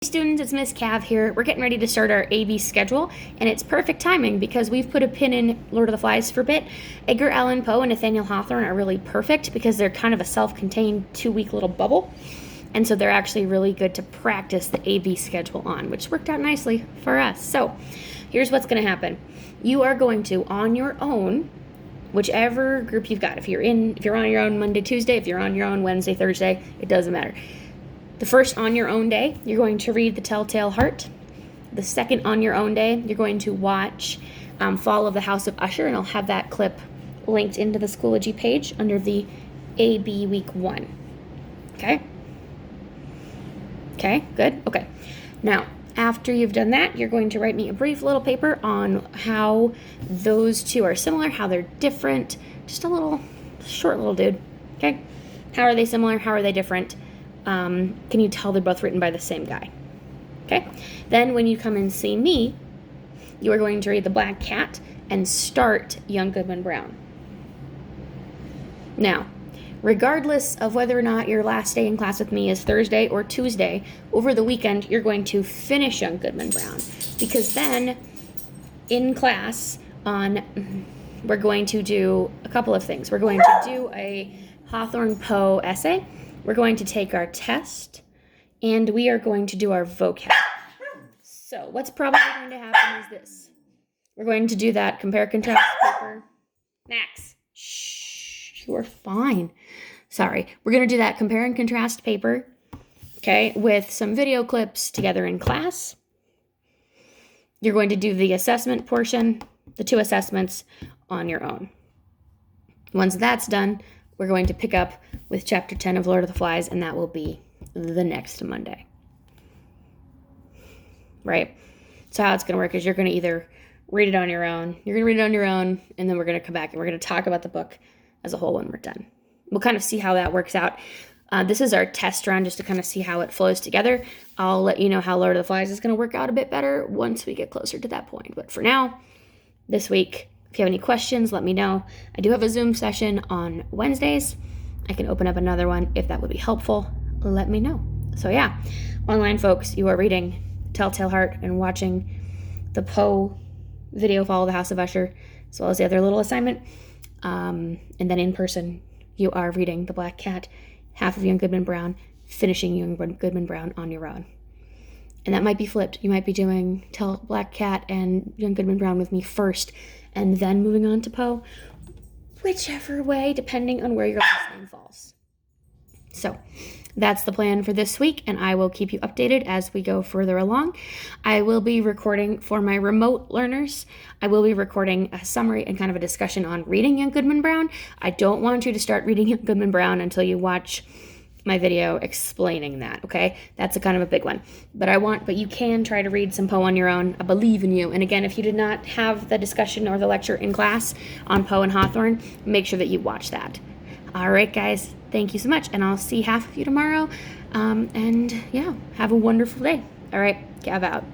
Students, it's Miss Cav here. We're getting ready to start our AB schedule, and it's perfect timing because we've put a pin in Lord of the Flies for a bit. Edgar Allan Poe and Nathaniel Hawthorne are really perfect because they're kind of a self-contained 2-week little bubble, and so they're actually really good to practice the AB schedule on, which worked out nicely for us. So here's what's going to happen. You are going to, on your own, whichever group you've got, if you're on your own Monday, Tuesday, if you're on your own Wednesday, Thursday, it doesn't matter. The first on your own day, you're going to read The Telltale Heart. The second on your own day, you're going to watch Fall of the House of Usher, and I'll have that clip linked into the Schoology page under the AB Week 1. Okay? Okay, good? Okay. Now, after you've done that, you're going to write me a brief little paper on how those two are similar, how they're different. Just a little, short little dude. Okay? How are they similar? How are they different? Can you tell they're both written by the same guy? Okay? Then when you come and see me, you are going to read The Black Cat and start Young Goodman Brown. Now, regardless of whether or not your last day in class with me is Thursday or Tuesday, over the weekend, you're going to finish Young Goodman Brown. Because then, in class, we're going to do a couple of things. We're going to do a Hawthorne Poe essay. We're going to take our test, and we are going to do our vocab. So what's probably going to happen is this. We're going to do that compare-contrast paper. Max, shh, you are fine. Sorry. We're going to do that compare and contrast paper, okay, with some video clips together in class. You're going to do the assessment portion, the 2 assessments, on your own. Once that's done, we're going to pick up with Chapter 10 of Lord of the Flies, and that will be the next Monday. Right? So how it's going to work is you're going to either read it on your own, and then we're going to come back and we're going to talk about the book as a whole when we're done. We'll kind of see how that works out. This is our test run just to kind of see how it flows together. I'll let you know how Lord of the Flies is going to work out a bit better once we get closer to that point. But for now, this week, if you have any questions, let me know. I do have a Zoom session on Wednesdays. I can open up another one if that would be helpful. Let me know. So yeah, online folks, you are reading Telltale Heart and watching the Poe video Fall of the House of Usher, as well as the other little assignment. And then in person, you are reading The Black Cat, half of Young Goodman Brown, finishing Young Goodman Brown on your own. And that might be flipped. You might be doing Black Cat and Young Goodman Brown with me first, and then moving on to Poe, whichever way, depending on where your last name falls. So that's the plan for this week, and I will keep you updated as we go further along. I will be recording for my remote learners. I will be recording a summary and kind of a discussion on reading Young Goodman Brown. I don't want you to start reading Young Goodman Brown until you watch my video explaining that, okay? That's a kind of a big one. But you can try to read some Poe on your own. I believe in you. And again, if you did not have the discussion or the lecture in class on Poe and Hawthorne, make sure that you watch that. All right, guys, thank you so much, and I'll see half of you tomorrow. And yeah, have a wonderful day. All right, Gav out.